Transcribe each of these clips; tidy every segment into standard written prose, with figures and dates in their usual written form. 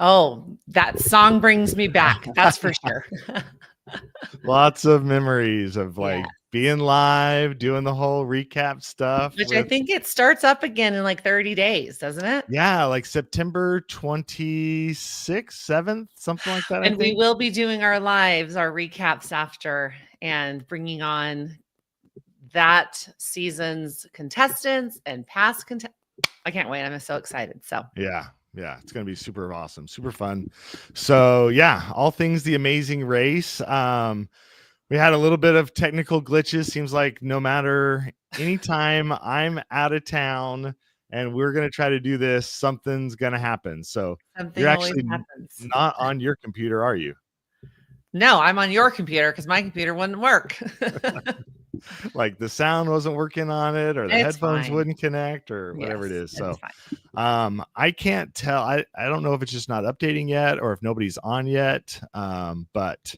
Oh, that song brings me back. That's for sure. Lots of memories of like Yeah. being live, doing the whole recap stuff. Which I think it starts up again in like 30 days, doesn't it? Yeah, like September 26th, 7th, something like that, I And we think. will be doing our lives, our recaps after, and bringing on that season's contestants and past contestants. I can't wait. I'm so excited. So Yeah, it's gonna be super awesome, super fun. So yeah, all things The Amazing Race. We had a little bit of technical glitches. Seems like no matter anytime I'm out of town and we're gonna try to do this, something's gonna happen. So something you're always actually happens. not on your computer, are you? No, I'm on your computer because my computer wouldn't work. Like the sound wasn't working on it, or the It's headphones fine. wouldn't connect, or whatever it Yes, is. So it's fine. I can't tell. I don't know if it's just not updating yet or if nobody's on yet. But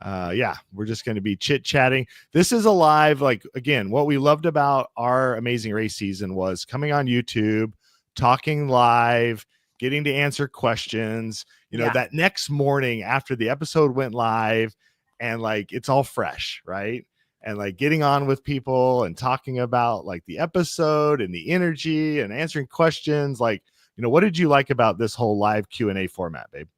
yeah, we're just going to be chit chatting. This is a live, like, again, what we loved about our Amazing Race season was coming on YouTube, talking live, getting to answer questions, you know, that next morning after the episode went live, and like, it's all fresh, right? And like getting on with people and talking about like the episode and the energy and answering questions. Like, you know, what did you like about this whole live Q&A format, babe?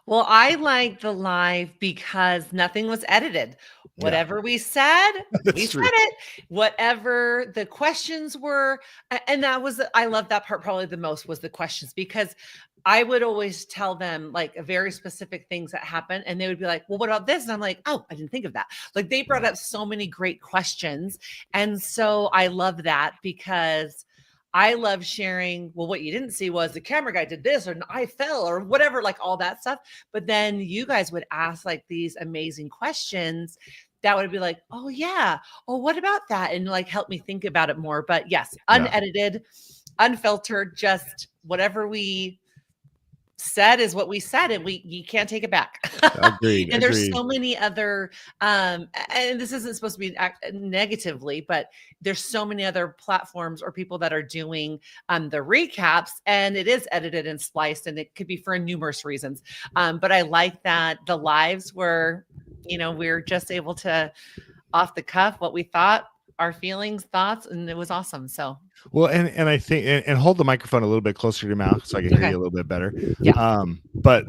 Well, I like the live because nothing was edited. Whatever we said, we said it. Whatever the questions were, and that was, I love that part probably the most, was the questions, because I would always tell them like very specific things that happen, and they would be like, well, what about this? And I'm like, oh, I didn't think of that. Like, they brought up so many great questions. And so I love that, because I love sharing, well, what you didn't see was the camera guy did this, or I fell, or whatever, like all that stuff. But then you guys would ask like these amazing questions that would be like, oh yeah, oh, what about that? And like help me think about it more. But yes, unedited, unfiltered, just whatever we said is what we said, and you can't take it back. Agreed. And there's so many other and this isn't supposed to be negatively, but there's so many other platforms or people that are doing the recaps, and it is edited and spliced, and it could be for numerous reasons. But I like that the lives were, you know, we're just able to off the cuff what we thought, our feelings, thoughts, and it was awesome. So well, and I think, and hold the microphone a little bit closer to your mouth so I can hear you a little bit better. Yeah. But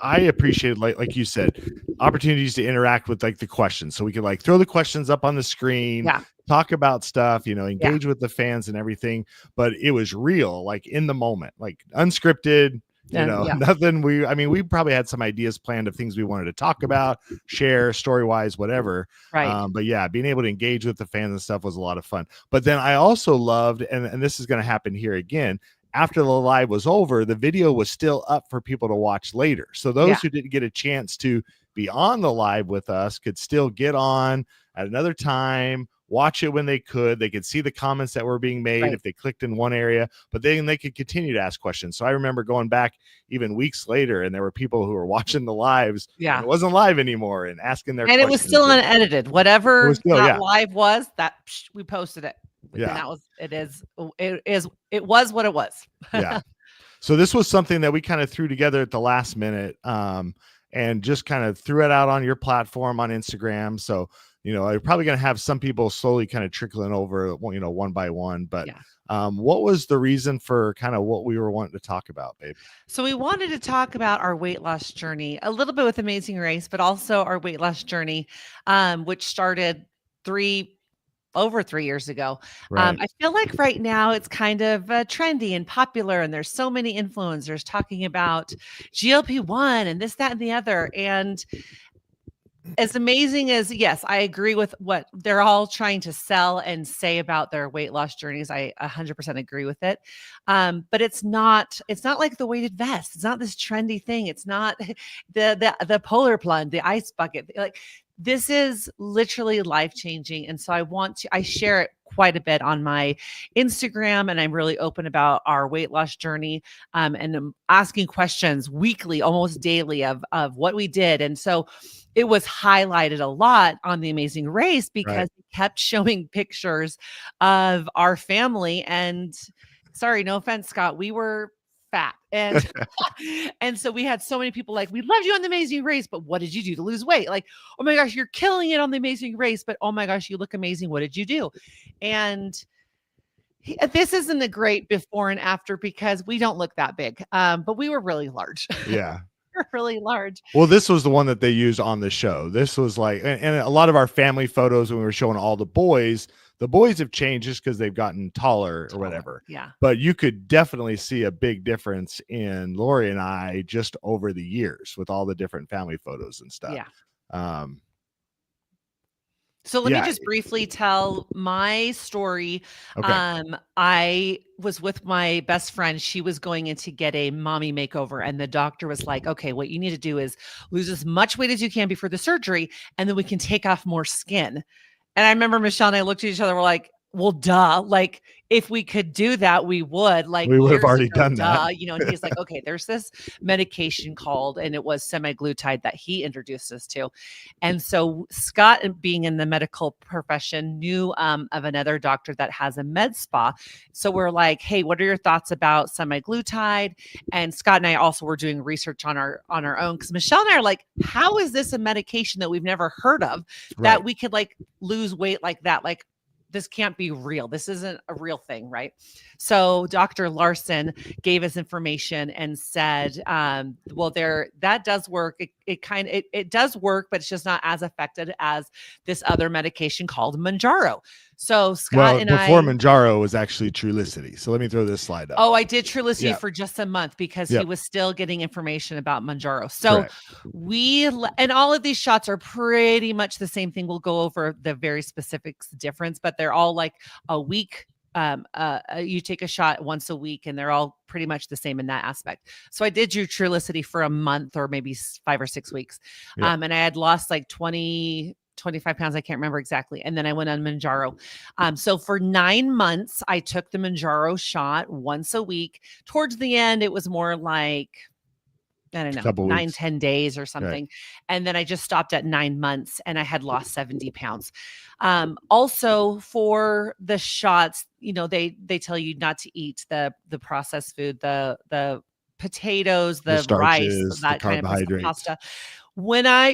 I appreciate, like you said, opportunities to interact with like the questions, so we could like throw the questions up on the screen, talk about stuff, you know, engage with the fans and everything. But it was real, like in the moment, like unscripted. You know, nothing. I mean, we probably had some ideas planned of things we wanted to talk about, share story wise, whatever. Right. But yeah, being able to engage with the fans and stuff was a lot of fun. But then I also loved, and this is going to happen here again, after the live was over, the video was still up for people to watch later. So those who didn't get a chance to be on the live with us could still get on at another time, watch it when they could. They could see the comments that were being made if they clicked in one area, but then they could continue to ask questions. So I remember going back even weeks later, and there were people who were watching the lives. Yeah. And it wasn't live anymore, and asking their questions. And it was still unedited. Whatever that live was, that we posted it. Yeah. And that was, it was what it was. Yeah. So this was something that we kind of threw together at the last minute, and just kind of threw it out on your platform on Instagram. So, you know, I'm probably going to have some people slowly kind of trickling over, you know, one by one. But what was the reason for kind of what we were wanting to talk about, babe? So we wanted to talk about our weight loss journey a little bit with Amazing Race, but also our weight loss journey, which started over 3 years ago. I feel like right now it's kind of trendy and popular, and there's so many influencers talking about GLP-1 and this, that, and the other. And as amazing as, yes, I agree with what they're all trying to sell and say about their weight loss journeys. I 100% agree with it. But it's not like the weighted vest. It's not this trendy thing. It's not the polar plunge, the ice bucket. Like, this is literally life-changing. And so I share it quite a bit on my Instagram, and I'm really open about our weight loss journey, and I'm asking questions weekly, almost daily, of what we did. And so it was highlighted a lot on The Amazing Race because it kept showing pictures of our family. And sorry, no offense, Scott, we were fat. And and so we had so many people like, we loved you on The Amazing Race, but what did you do to lose weight? Like, oh my gosh, you're killing it on The Amazing Race, but oh my gosh, you look amazing. What did you do? And this isn't a great before and after because we don't look that big, but we were really large. Yeah. We're really large. Well, this was the one that they used on the show. This was like, and a lot of our family photos when we were showing all the boys have changed just because they've gotten taller or whatever. Yeah. But you could definitely see a big difference in Lori and I just over the years with all the different family photos and stuff. Yeah. So let me just briefly tell my story. Okay. I was with my best friend. She was going in to get a mommy makeover, and the doctor was like, okay, what you need to do is lose as much weight as you can before the surgery, and then we can take off more skin. And I remember Michelle and I looked at each other, we're like, well, duh. Like, if we could do that, we would. Like, we would have already done that. And he's like, okay, there's this medication called, and it was semaglutide that he introduced us to. And so Scott, being in the medical profession, knew of another doctor that has a med spa. So we're like, hey, what are your thoughts about semaglutide? And Scott and I also were doing research on our own, because Michelle and I are like, how is this a medication that we've never heard of that we could like lose weight like that? Like, this can't be real. This isn't a real thing, right? So Dr. Larson gave us information and said, well, that does work. It does work, but it's just not as effective as this other medication called Mounjaro. So Scott before Mounjaro was actually Trulicity. So let me throw this slide up. Oh, I did Trulicity for just a month because he was still getting information about Mounjaro. So and all of these shots are pretty much the same thing. We'll go over the very specifics difference, but they're all like a week. You take a shot once a week, and they're all pretty much the same in that aspect. So I did do Trulicity for a month or maybe 5 or 6 weeks. And I had lost like 25 pounds. I can't remember exactly. And then I went on Mounjaro. So for 9 months, I took the Mounjaro shot once a week. Towards the end, it was more like, I don't know, 9-10 days or something. And then I just stopped at 9 months, and I had lost 70 pounds. Also for the shots, they tell you not to eat the processed food, the potatoes, the starches, rice, that the kind of pasta.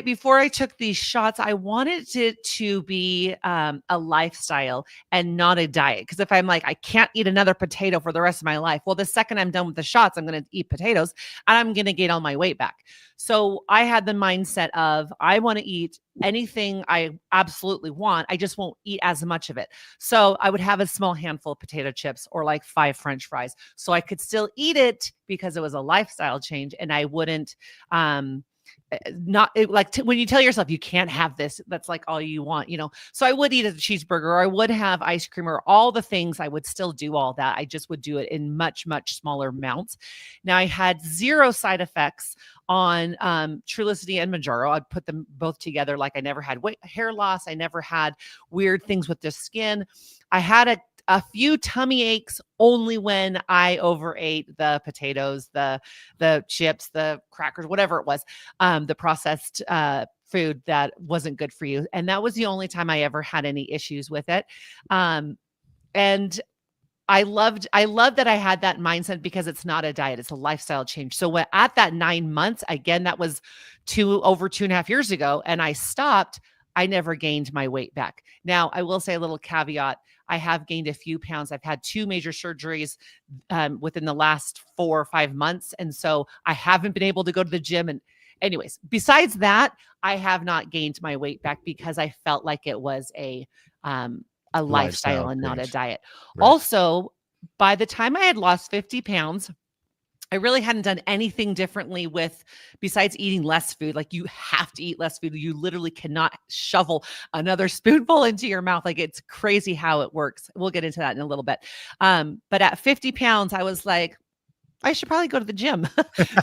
Before I took these shots, I wanted it to be a lifestyle and not a diet. Because if I'm like, I can't eat another potato for the rest of my life, well, the second I'm done with the shots, I'm going to eat potatoes and I'm going to gain all my weight back. So I had the mindset of, I want to eat anything I absolutely want. I just won't eat as much of it. So I would have a small handful of potato chips or like 5 French fries. So I could still eat it because it was a lifestyle change, and I wouldn't, when you tell yourself you can't have this, that's like all you want, so I would eat a cheeseburger, or I would have ice cream, or all the things. I would still do all that. I just would do it in much, much smaller amounts. Now I had 0 side effects on Trulicity and Mounjaro. I'd put them both together. Like, I never had hair loss. I never had weird things with the skin. I had a few tummy aches only when I overate the potatoes, the chips, the crackers, whatever it was, the processed food that wasn't good for you. And that was the only time I ever had any issues with it. And I loved that I had that mindset, because it's not a diet, it's a lifestyle change. So at that 9 months, again, that was over 2.5 years ago, and I stopped, I never gained my weight back. Now, I will say a little caveat. I have gained a few pounds. I've had 2 major surgeries within the last 4 or 5 months. And so I haven't been able to go to the gym. And anyways, besides that, I have not gained my weight back because I felt like it was a lifestyle and not a diet. Right. Also, by the time I had lost 50 pounds, I really hadn't done anything differently besides eating less food. Like, you have to eat less food. You literally cannot shovel another spoonful into your mouth. Like, it's crazy how it works. We'll get into that in a little bit. But at 50 pounds, I was like, I should probably go to the gym.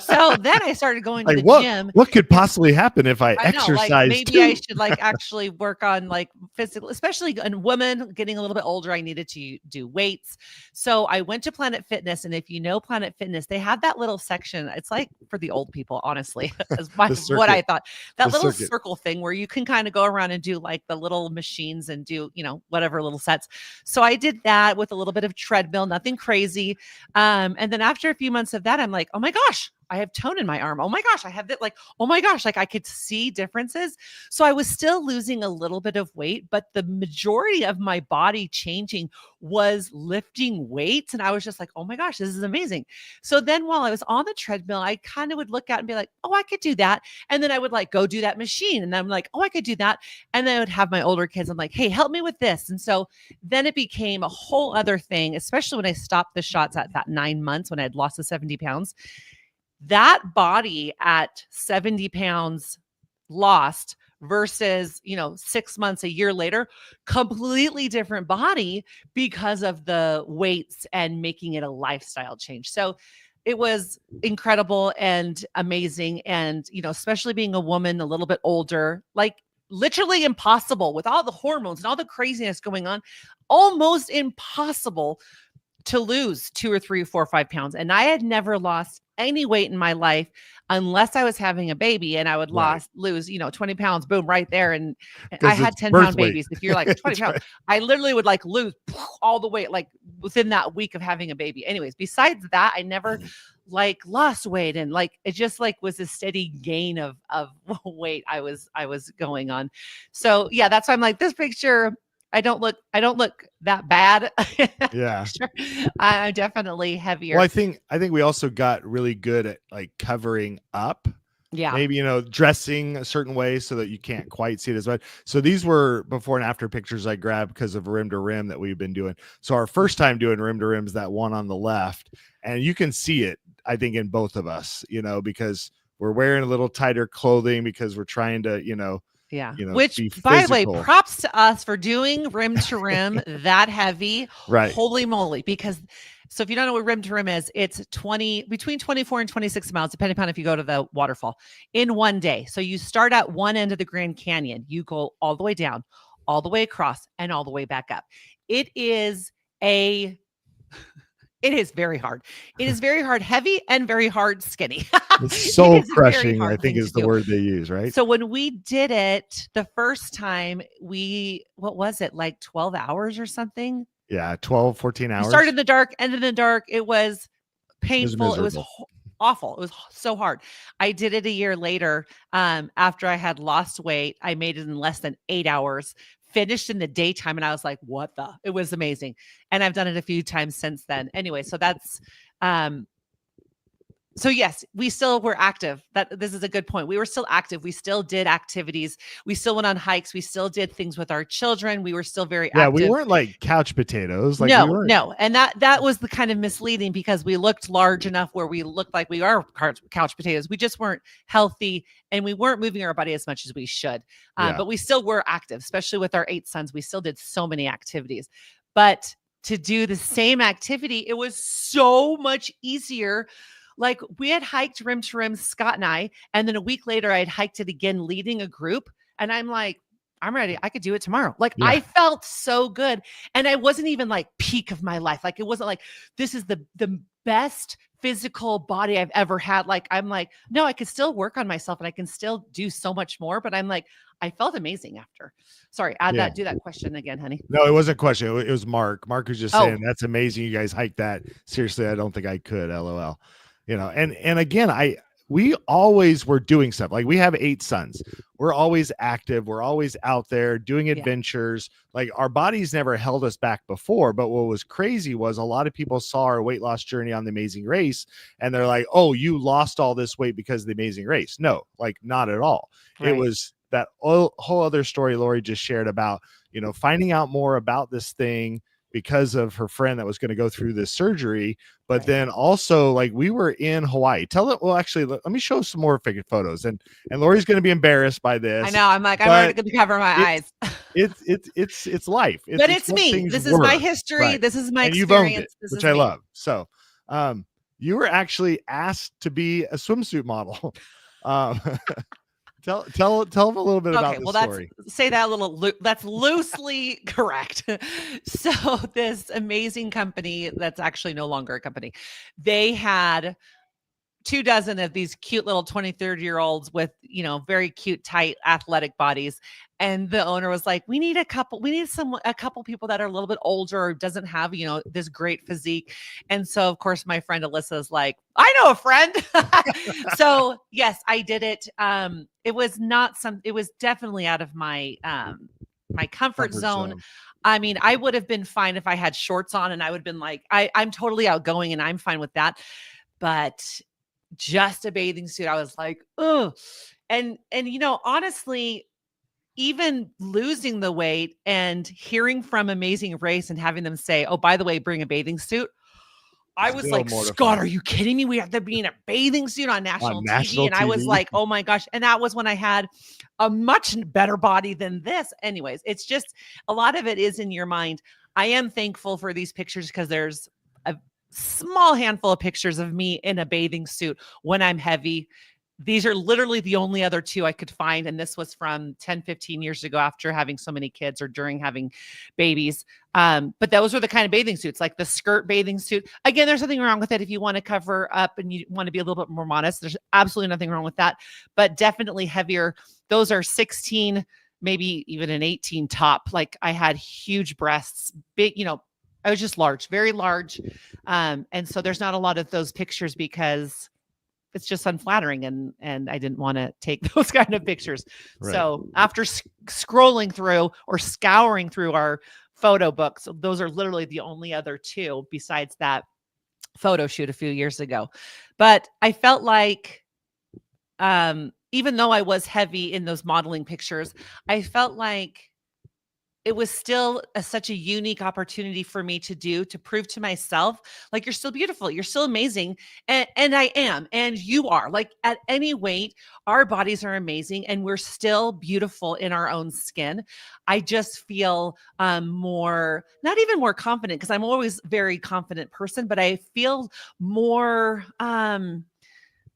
So then I started going to Like the gym. what could possibly happen if I I know, like exercise maybe I too? should like actually work on like physical, especially a woman getting a little bit older. I needed to do weights. So I went to Planet Fitness. And if you know Planet Fitness, they have that little section. It's like for the old people, honestly, is what I thought. That little circle thing where you can kind of go around and do like the little machines and do, whatever little sets. So I did that with a little bit of treadmill, nothing crazy. And then after a few months of that, I'm like, oh my gosh, I have tone in my arm. Oh my gosh, I have that. Like, oh my gosh, like I could see differences. So I was still losing a little bit of weight, but the majority of my body changing was lifting weights. And I was just like, oh my gosh, this is amazing. So then while I was on the treadmill, I kind of would look at and be like, oh, I could do that. And then I would like go do that machine. And I'm like, oh, I could do that. And then I would have my older kids. I'm like, hey, help me with this. And so then it became a whole other thing, especially when I stopped the shots at that 9 months when I had lost the 70 pounds. That body at 70 pounds lost versus, 6 months, a year later, completely different body because of the weights and making it a lifestyle change. So it was incredible and amazing. And, especially being a woman a little bit older, like literally impossible with all the hormones and all the craziness going on, almost impossible to lose 2 or 3 or 4 or 5 pounds. And I had never lost any weight in my life unless I was having a baby, and I would lose, 20 pounds, boom, right there. And I had 10-pound babies. If you're like 20 pounds, I literally would like lose all the weight, like within that week of having a baby. Anyways, besides that, I never like lost weight. And like, it just like was a steady gain of weight I was going on. So yeah, that's why I'm like, this picture, I don't look that bad. Yeah. Sure. I'm definitely heavier. Well, I think we also got really good at like covering up. Yeah. Maybe, dressing a certain way so that you can't quite see it as much. So these were before and after pictures I grabbed because of rim to rim that we've been doing. So our first time doing rim to rim is that one on the left. And you can see it, I think, in both of us, because we're wearing a little tighter clothing because we're trying to, yeah. Which, by the way, props to us for doing rim to rim that heavy. Right. Holy moly. Because so if you don't know what rim to rim is, it's between 24 and 26 miles, depending upon if you go to the waterfall in one day. So you start at one end of the Grand Canyon, you go all the way down, all the way across, and all the way back up. It is very hard. It is very hard, heavy, and very hard, skinny. It's soul crushing, I think is the word they use, right? So when we did it the first time, what was it, like 12 hours or something? Yeah, 12, 14 hours. We started in the dark, ended in the dark. It was painful. It was awful. It was so hard. I did it a year later. After I had lost weight, I made it in less than 8 hours. Finished in the daytime, and I was like, it was amazing. And I've done it a few times since then. Anyway, so that's so yes, we still were active. This is a good point. We were still active. We still did activities. We still went on hikes. We still did things with our children. We were still very active. Yeah, we weren't like couch potatoes. Like no. And that was the kind of misleading because we looked large enough where we looked like we are couch potatoes. We just weren't healthy and we weren't moving our body as much as we should. But we still were active, especially with our 8 sons. We still did so many activities. But to do the same activity, it was so much easier. Like we had hiked rim to rim, Scott and I, and then a week later I had hiked it again, leading a group. And I'm like, I'm ready. I could do it tomorrow. Like I felt so good. And I wasn't even like peak of my life. Like it wasn't like, this is the best physical body I've ever had. Like, I'm like, no, I could still work on myself and I can still do so much more. But I'm like, I felt amazing after. Sorry, do that question again, honey. No, it wasn't a question. It was Mark. Mark was just saying, that's amazing. You guys hiked that. Seriously, I don't think I could. LOL. And again, we always were doing stuff. Like we have 8 sons. We're always active. We're always out there doing adventures. Like our bodies never held us back before. But what was crazy was a lot of people saw our weight loss journey on The Amazing Race. And they're like, oh, you lost all this weight because of The Amazing Race. No, like not at all. Right. It was that whole other story Lori just shared about, finding out more about this thing because of her friend that was going to go through this surgery. But then also like we were in Hawaii. Actually, let me show some more photos. And Lori's going to be embarrassed by this. I know. I'm like, I'm already going to cover my eyes. It's life. But it's me. This is my history. Right. This is my experience. You've owned it, which I love. So, you were actually asked to be a swimsuit model. Um, tell them a little bit about Okay, this well, that's story. say that a little that's loosely correct. So this amazing company that's actually no longer a company, they had 2 dozen of these cute little 20, 30-year-olds with, very cute, tight, athletic bodies. And the owner was like, we need a couple people that are a little bit older or doesn't have, this great physique. And so of course my friend Alyssa's like, I know a friend. So yes, I did it. It was definitely out of my comfort Comfort zone. zone. I mean, I would have been fine if I had shorts on and I would have been like, I'm totally outgoing and I'm fine with that. But just a bathing suit, I was like, oh, and honestly, even losing the weight and hearing from Amazing Race and having them say, oh, by the way, bring a bathing suit. I was Still like, Scott, mortifying. are you kidding me? We have to be in a bathing suit on On national TV. national And I was TV. like, oh my gosh. And that was when I had a much better body than this. Anyways, it's just a lot of it is in your mind. I am thankful for these pictures because there's a small handful of pictures of me in a bathing suit when I'm heavy. These are literally the only other two I could find. And this was from 10, 15 years ago after having so many kids or during having babies. But those were the kind of bathing suits, like the skirt bathing suit. Again, there's nothing wrong with it. If you want to cover up and you want to be a little bit more modest, there's absolutely nothing wrong with that, but definitely heavier. Those are 16, maybe even an 18 top. Like I had huge breasts, big, I was just large, very large. And so there's not a lot of those pictures because it's just unflattering and I didn't want to take those kind of pictures. Right. So after scrolling through or scouring through our photo books, those are literally the only other two besides that photo shoot a few years ago. But I felt like, even though I was heavy in those modeling pictures, I felt like it was still such a unique opportunity for me to prove to myself, like, you're still beautiful. You're still amazing. And I am, and you are. Like at any weight, our bodies are amazing and we're still beautiful in our own skin. I just feel not even more confident, because I'm always a very confident person, but I feel more,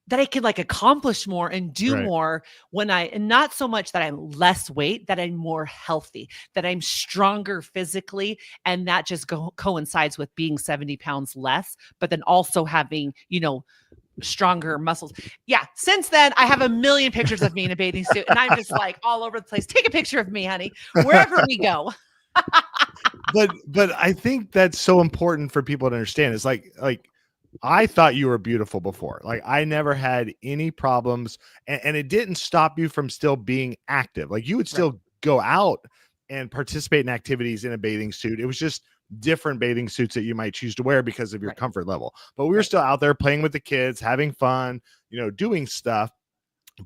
that I can like accomplish more and do more and not so much that I'm less weight, that I'm more healthy, that I'm stronger physically. And that just coincides with being 70 pounds less, but then also having, stronger muscles. Yeah. Since then I have a million pictures of me in a bathing suit and I'm just like all over the place. Take a picture of me, honey, wherever we go. but I think that's so important for people to understand. It's like, I thought you were beautiful before. Like I never had any problems and it didn't stop you from still being active. Like you would still go out and participate in activities in a bathing suit. It was just different bathing suits that you might choose to wear because of your comfort level. But we were still out there playing with the kids, having fun, doing stuff.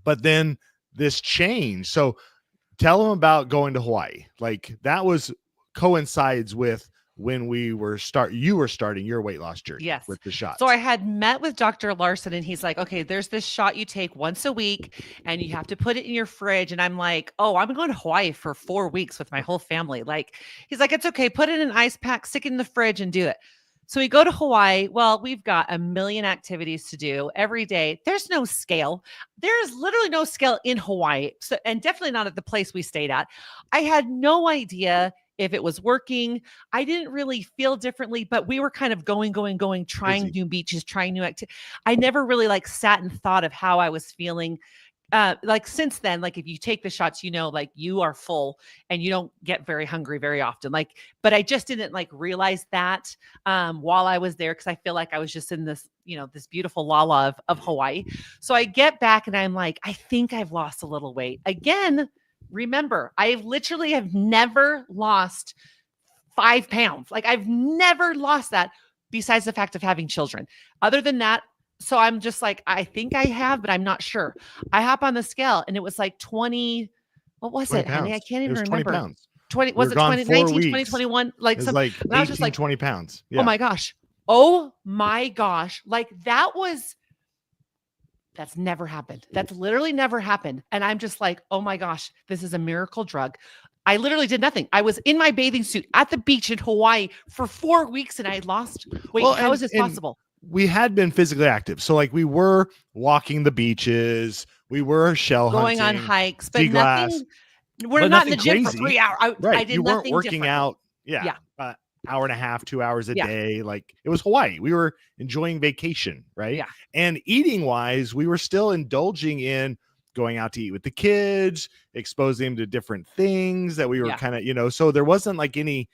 But then this changed. So tell them about going to Hawaii. Like that coincides with when you were starting your weight loss journey. Yes. With the shots. So I had met with Dr. Larson and he's like, okay, there's this shot you take once a week and you have to put it in your fridge. And I'm like, oh, I'm going to Hawaii for 4 weeks with my whole family. Like, he's like, it's okay. Put it in an ice pack, stick it in the fridge and do it. So we go to Hawaii. Well, we've got a million activities to do every day. There's no scale. There's literally no scale in Hawaii. So, and definitely not at the place we stayed at. I had no idea if it was working. I didn't really feel differently, but we were kind of going, trying new beaches, trying new activities. I never really sat and thought of how I was feeling. Since then, if you take the shots, like you are full and you don't get very hungry very often. But I just didn't realize that while I was there, because I feel like I was just in this, this beautiful lala of Hawaii. So I get back and I'm like, I think I've lost a little weight again. Remember, I literally have never lost 5 pounds. I've never lost that besides the fact of having children. Other than that, so I'm just like, I think I have, but I'm not sure. I hop on the scale and it was 20. What was it, honey? I can't even remember. 20 pounds. 20, was it 2019, 2021? It was 18, 20 pounds. Yeah. Oh my gosh. Oh my gosh. That's never happened. That's literally never happened. And I'm just like, oh my gosh, this is a miracle drug. I literally did nothing. I was in my bathing suit at the beach in Hawaii for 4 weeks and I lost weight. How is this possible? we had been physically active. So like we were walking the beaches, we were shell Going on hunting, hikes, but sea glass, nothing. We're but not in nothing the gym for crazy. 3 hours. I Right. did You weren't nothing working differently. out. Yeah. Yeah. Hour and a half, 2 hours a Yeah. day. Like it was Hawaii. We were enjoying vacation. Right. Yeah. And eating wise, we were still indulging in going out to eat with the kids, exposing them to different things that we were Yeah. kind of, so there wasn't like any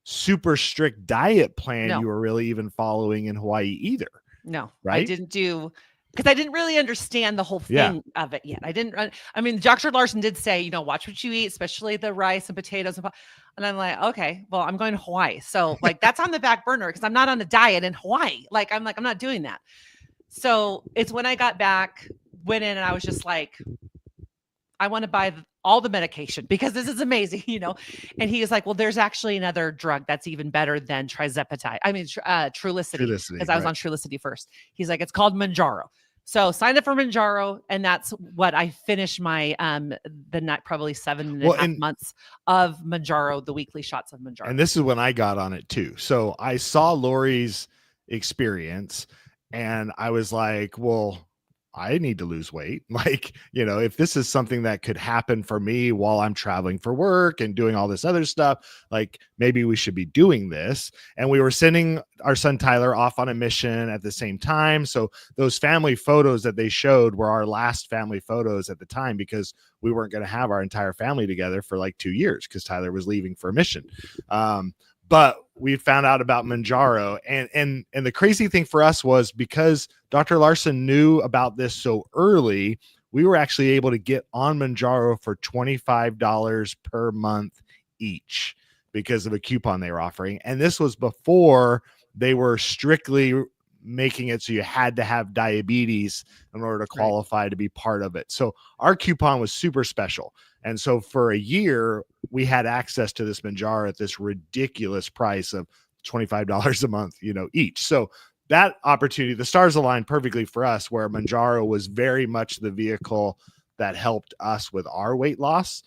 super strict diet plan you No. were really even following in Hawaii either. No, I Right. didn't do, because I didn't really understand the whole Yeah. thing of it yet. I didn't run. I mean, Dr. Larson did say, watch what you eat, especially the rice and potatoes. And I'm like, okay, well, I'm going to Hawaii. So like that's on the back burner because I'm not on a diet in Hawaii. I'm not doing that. So it's when I got back, went in and I was just like, I want to buy all the medication because this is amazing, And he was like, well, there's actually another drug that's even better than trizepatide. I mean, Trulicity, because I was on Trulicity first. He's like, it's called Manjaro. So signed up for Manjaro, and that's what I finished my the night probably 7.5 months of Manjaro, the weekly shots of Manjaro. And this is when I got on it too. So I saw Lori's experience, and I was like, well, I need to lose weight. Like, if this is something that could happen for me while I'm traveling for work and doing all this other stuff, like maybe we should be doing this. And we were sending our son Tyler off on a mission at the same time. So those family photos that they showed were our last family photos at the time, because we weren't going to have our entire family together for like 2 years because Tyler was leaving for a mission. But we found out about Manjaro, and the crazy thing for us was because Dr. Larson knew about this so early, we were actually able to get on Manjaro for $25 per month each because of a coupon they were offering. And this was before they were strictly making it so you had to have diabetes in order to qualify to be part of it. So our coupon was super special. And so for a year, we had access to this Manjaro at this ridiculous price of $25 a month, each. So that opportunity, the stars aligned perfectly for us, where Manjaro was very much the vehicle that helped us with our weight loss.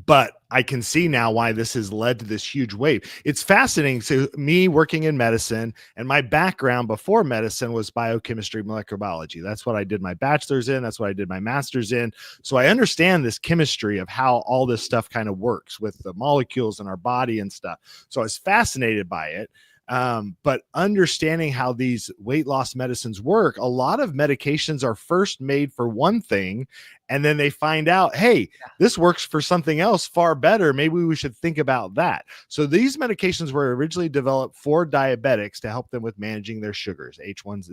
But I can see now why this has led to this huge wave. It's fascinating. So me working in medicine, and my background before medicine was biochemistry, molecular biology. That's what I did my bachelor's in. That's what I did my master's in. So I understand this chemistry of how all this stuff kind of works with the molecules in our body and stuff. So I was fascinated by it. But understanding how these weight loss medicines work, a lot of medications are first made for one thing, and then they find out, hey, this works for something else far better. Maybe we should think about that. So these medications were originally developed for diabetics to help them with managing their sugars, H1s,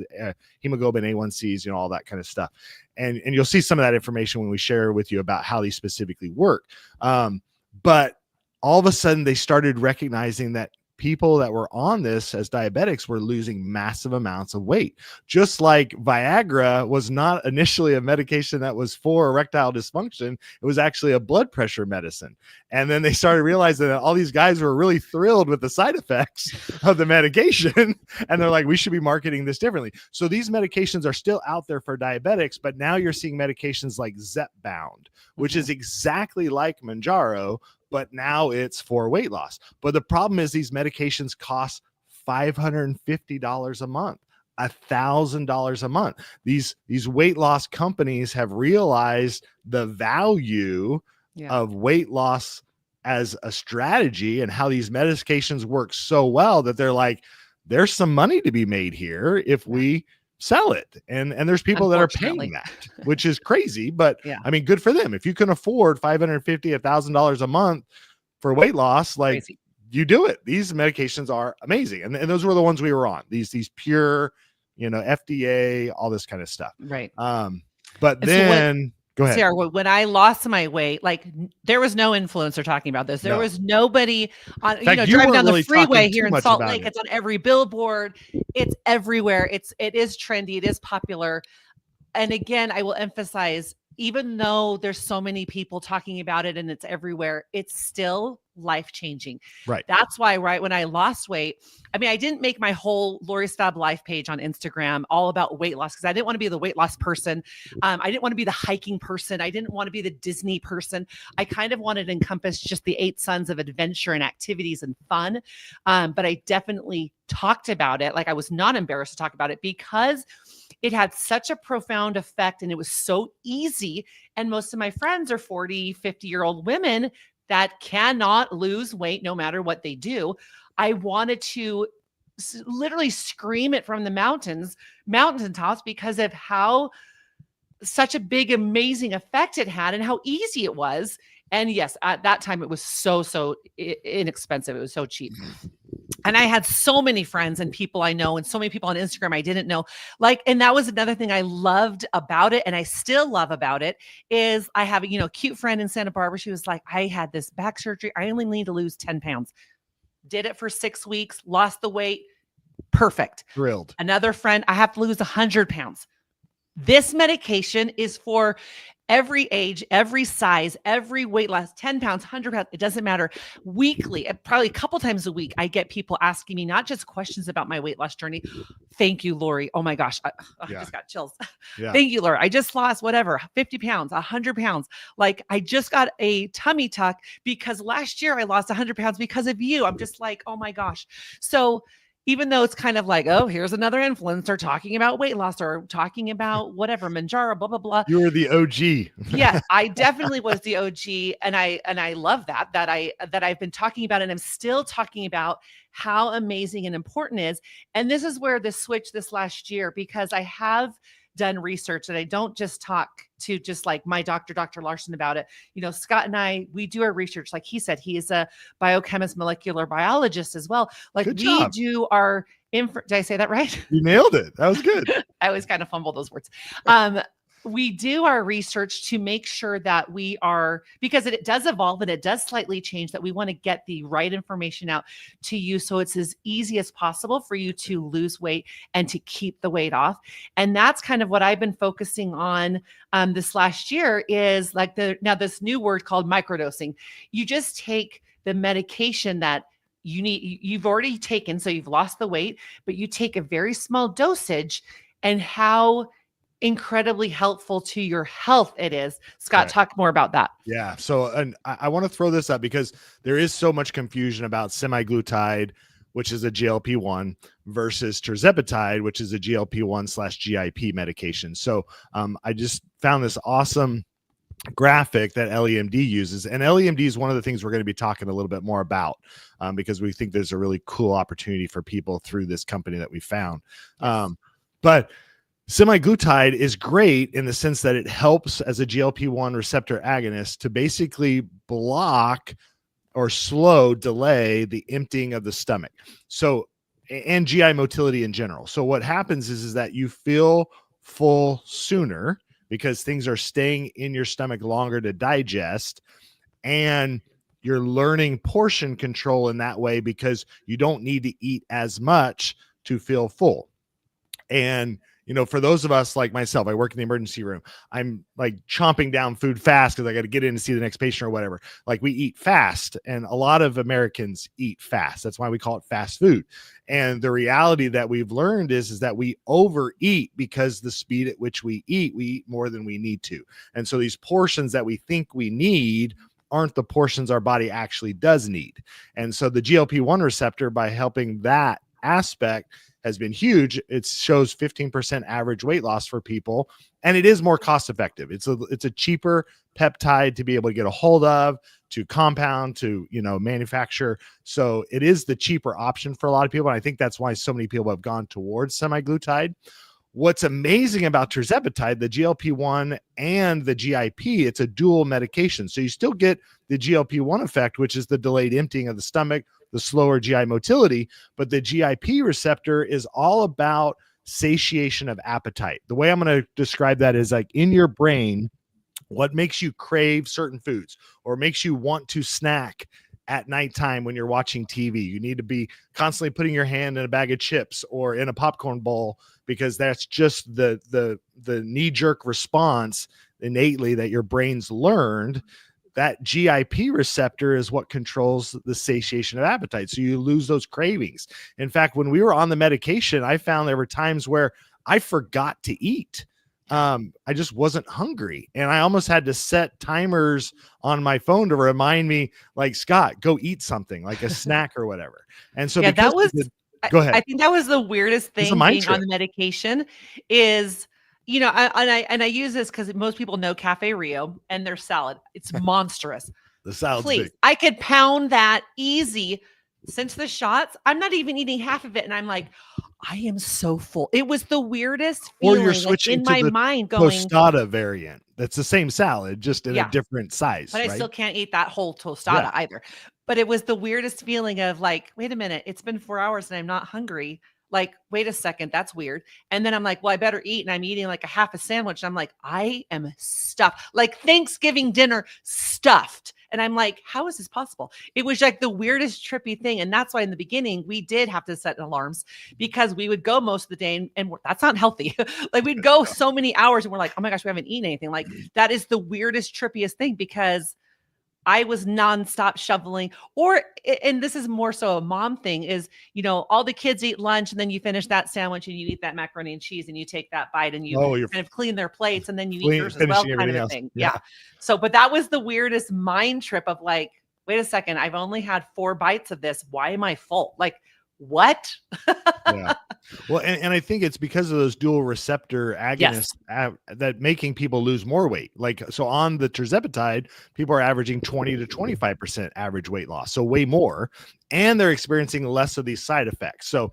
hemoglobin, A1Cs, all that kind of stuff. And you'll see some of that information when we share with you about how these specifically work. But all of a sudden they started recognizing that people that were on this as diabetics were losing massive amounts of weight. Just like Viagra was not initially a medication that was for erectile dysfunction, it was actually a blood pressure medicine. And then they started realizing that all these guys were really thrilled with the side effects of the medication. And they're like, we should be marketing this differently. So these medications are still out there for diabetics, but now you're seeing medications like Zepbound, which is exactly like Manjaro, but now it's for weight loss. But the problem is these medications cost $550 a month, $1,000 a month. These weight loss companies have realized the value of weight loss as a strategy and how these medications work so well that they're like, there's some money to be made here if we sell it. And there's people that are paying that, which is crazy, but I mean, good for them. If you can afford $550, $1,000 a month for weight loss, like crazy. You do it. These medications are amazing. And those were the ones we were on, these pure, FDA, all this kind of stuff. Right. But and then go ahead. Sarah, when I lost my weight, there was no influencer talking about this. There was nobody on, driving down the freeway here in Salt Lake. It's on every billboard. It's everywhere. It is trendy. It is popular. And again, I will emphasize, even though there's so many people talking about it and it's everywhere, it's still life changing. Right. That's why, right when I lost weight, I mean, I didn't make my whole Lori Staub life page on Instagram all about weight loss because I didn't want to be the weight loss person. I didn't want to be the hiking person. I didn't want to be the Disney person. I kind of wanted to encompass just the 8 sons of adventure and activities and fun. But I definitely talked about it. Like I was not embarrassed to talk about it because it had such a profound effect and it was so easy. And most of my friends are 40, 50-year-old women that cannot lose weight no matter what they do. I wanted to literally scream it from the mountaintops because of how such a big, amazing effect it had and how easy it was. And yes, at that time it was so inexpensive. It was so cheap. And I had so many friends and people I know and so many people on Instagram I didn't know. Like, and that was another thing I loved about it. And I still love about it is I have a, cute friend in Santa Barbara. She was like, I had this back surgery. I only need to lose 10 pounds. Did it for 6 weeks, lost the weight. Perfect. Thrilled. Another friend, I have to lose 100 pounds. This medication is for every age, every size, every weight loss, 10 pounds, 100 pounds, it doesn't matter. Weekly, probably a couple times a week, I get people asking me not just questions about my weight loss journey. Thank you, Lori. Oh my gosh, I just got chills. Yeah. Thank you, Lori. I just lost whatever, 50 pounds, 100 pounds. Like I just got a tummy tuck because last year I lost 100 pounds because of you. I'm just like, oh my gosh. So even though it's kind of like, oh, here's another influencer talking about weight loss or talking about whatever, Manjaro, blah, blah, blah. You were the OG. Yes, I definitely was the OG. And I love that I've been talking about, and I'm still talking about how amazing and important it is. And this is where the switch this last year, because I have done research and I don't just talk to just like my doctor, Dr. Larson about it. Scott and I, we do our research. Like he said, he is a biochemist, molecular biologist as well. Like we do our did I say that right? You nailed it. That was good. I always kind of fumble those words. We do our research to make sure that we are, because it does evolve and it does slightly change, that we want to get the right information out to you so it's as easy as possible for you to lose weight and to keep the weight off. And that's kind of what I've been focusing on this last year is like now this new word called microdosing. You just take the medication that you've already taken, so you've lost the weight, but you take a very small dosage, and how incredibly helpful to your health it is. Scott, talk more about that. Yeah. So, and I want to throw this up because there is so much confusion about semaglutide, which is a GLP-1, versus tirzepatide, which is a GLP-1/GIP medication. So I just found this awesome graphic that Ellie MD uses, and Ellie MD is one of the things we're going to be talking a little bit more about because we think there's a really cool opportunity for people through this company that we found. But semaglutide is great in the sense that it helps as a GLP-1 receptor agonist to basically block or delay the emptying of the stomach. So, and GI motility in general. So what happens is that you feel full sooner because things are staying in your stomach longer to digest, and you're learning portion control in that way because you don't need to eat as much to feel full. And for those of us like myself, I work in the emergency room. I'm like chomping down food fast because I got to get in to see the next patient or whatever. Like we eat fast, and a lot of Americans eat fast. That's why we call it fast food. And the reality that we've learned is that we overeat because the speed at which we eat more than we need to. And so these portions that we think we need aren't the portions our body actually does need. And so the GLP-1 receptor, by helping that aspect, has been huge. It shows 15% average weight loss for people, and it is more cost effective. It's a cheaper peptide to be able to get a hold of, to compound, to manufacture. So it is the cheaper option for a lot of people, and I think that's why so many people have gone towards semaglutide. What's amazing about tirzepatide, the GLP-1 and the GIP, it's a dual medication. So you still get the GLP-1 effect, which is the delayed emptying of the stomach, the slower GI motility, but the GIP receptor is all about satiation of appetite. The way I'm going to describe that is like in your brain, what makes you crave certain foods or makes you want to snack at nighttime when you're watching TV. You need to be constantly putting your hand in a bag of chips or in a popcorn bowl because that's just the knee-jerk response innately that your brain's learned, that GIP receptor is what controls the satiation of appetite. So you lose those cravings. In fact, when we were on the medication, I found there were times where I forgot to eat. I just wasn't hungry, and I almost had to set timers on my phone to remind me, like, Scott, go eat something like a snack or whatever. And so because that was go ahead. I think that was the weirdest thing being on the medication is, I use this because most people know Cafe Rio and their salad. It's monstrous. The salad's Please, big. I could pound that easy. Since the shots, I'm not even eating half of it, and I'm like, I am so full. It was the weirdest feeling, Or you're switching in to my the mind going, tostada variant. That's the same salad, just in a different size. but I right? still can't eat that whole tostada either. But it was the weirdest feeling of like, wait a minute, it's been 4 hours and I'm not hungry. Like, wait a second, that's weird. And then I'm like, well, I better eat. And I'm eating like a half a sandwich. And I'm like, I am stuffed, like Thanksgiving dinner stuffed. And I'm like, how is this possible? It was like the weirdest trippy thing. And that's why in the beginning, we did have to set alarms because we would go most of the day and that's not healthy. Like we'd go so many hours and we're like, oh my gosh, we haven't eaten anything. Like that is the weirdest, trippiest thing because I was nonstop shoveling, and this is more so a mom thing is, all the kids eat lunch and then you finish that sandwich and you eat that macaroni and cheese and you take that bite and you kind of clean their plates and then you eat yours as well, kind of a thing. Yeah. So, but that was the weirdest mind trip of like, wait a second, I've only had 4 bites of this. Why am I full? Like, what? Yeah. Well, and I think it's because of those dual receptor agonists that making people lose more weight. Like, so on the tirzepatide, people are averaging 20 to 25% average weight loss. So way more. And they're experiencing less of these side effects. So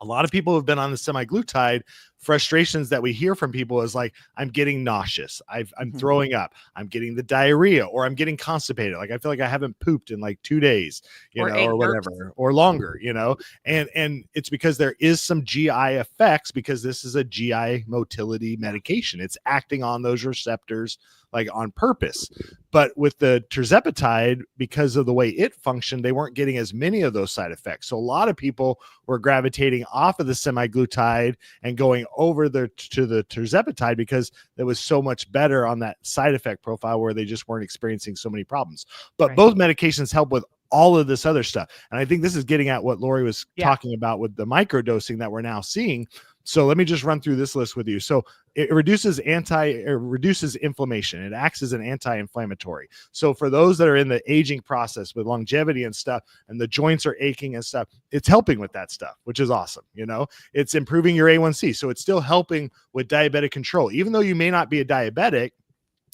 a lot of people who have been on the semaglutide, frustrations that we hear from people is like, I'm getting nauseous. I'm throwing up. I'm getting the diarrhea, or I'm getting constipated. Like I feel like I haven't pooped in like 2 days, or whatever, or longer, and it's because there is some GI effects because this is a GI motility medication. It's acting on those receptors like on purpose. But with the tirzepatide, because of the way it functioned, they weren't getting as many of those side effects. So a lot of people were gravitating off of the semaglutide and going over to the tirzepatide because it was so much better on that side effect profile where they just weren't experiencing so many problems. But both medications help with all of this other stuff. And I think this is getting at what Lori was talking about with the microdosing that we're now seeing. So let me just run through this list with you. So it reduces inflammation. It acts as an anti-inflammatory. So for those that are in the aging process with longevity and stuff, and the joints are aching and stuff, it's helping with that stuff, which is awesome. It's improving your A1C. So it's still helping with diabetic control. Even though you may not be a diabetic,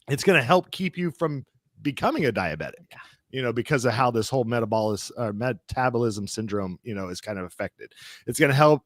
it's going to help keep you from becoming a diabetic. Because of how this whole metabolism syndrome, is kind of affected. It's going to help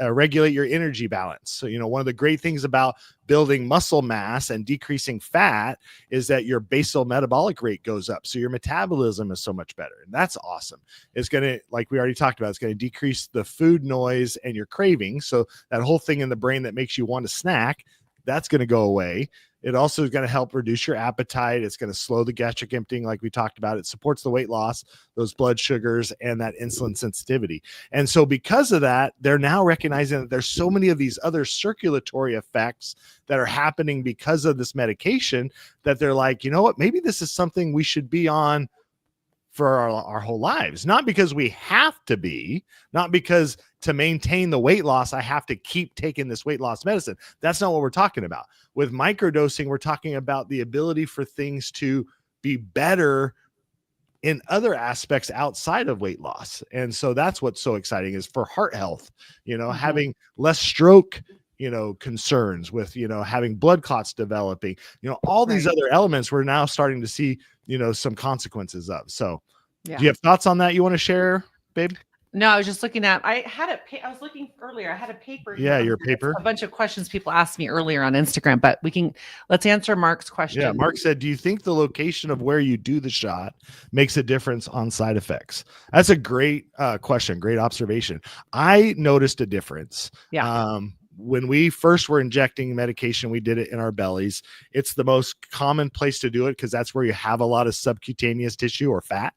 regulate your energy balance. So, one of the great things about building muscle mass and decreasing fat is that your basal metabolic rate goes up. So your metabolism is so much better. And that's awesome. It's going to, like we already talked about, it's going to decrease the food noise and your cravings. So that whole thing in the brain that makes you want to snack, that's going to go away. It also is going to help reduce your appetite. It's going to slow the gastric emptying, like we talked about. It supports the weight loss, those blood sugars, and that insulin sensitivity. And so because of that, they're now recognizing that there's so many of these other circulatory effects that are happening because of this medication that they're like, you know what, maybe this is something we should be on for our whole lives. Not because we have to be, not because to maintain the weight loss, I have to keep taking this weight loss medicine. That's not what we're talking about. With microdosing, we're talking about the ability for things to be better in other aspects outside of weight loss. And so that's what's so exciting is for heart health, having less stroke, concerns with, having blood clots developing, all these other elements we're now starting to see, some consequences of. So do you have thoughts on that you want to share, babe? No, I was just looking at, I was looking earlier. I had a paper. Yeah, your paper. A bunch of questions people asked me earlier on Instagram, but let's answer Mark's question. Yeah, Mark said, do you think the location of where you do the shot makes a difference on side effects? That's a great question. Great observation. I noticed a difference. Yeah. when we first were injecting medication, we did it in our bellies. It's the most common place to do it because that's where you have a lot of subcutaneous tissue or fat.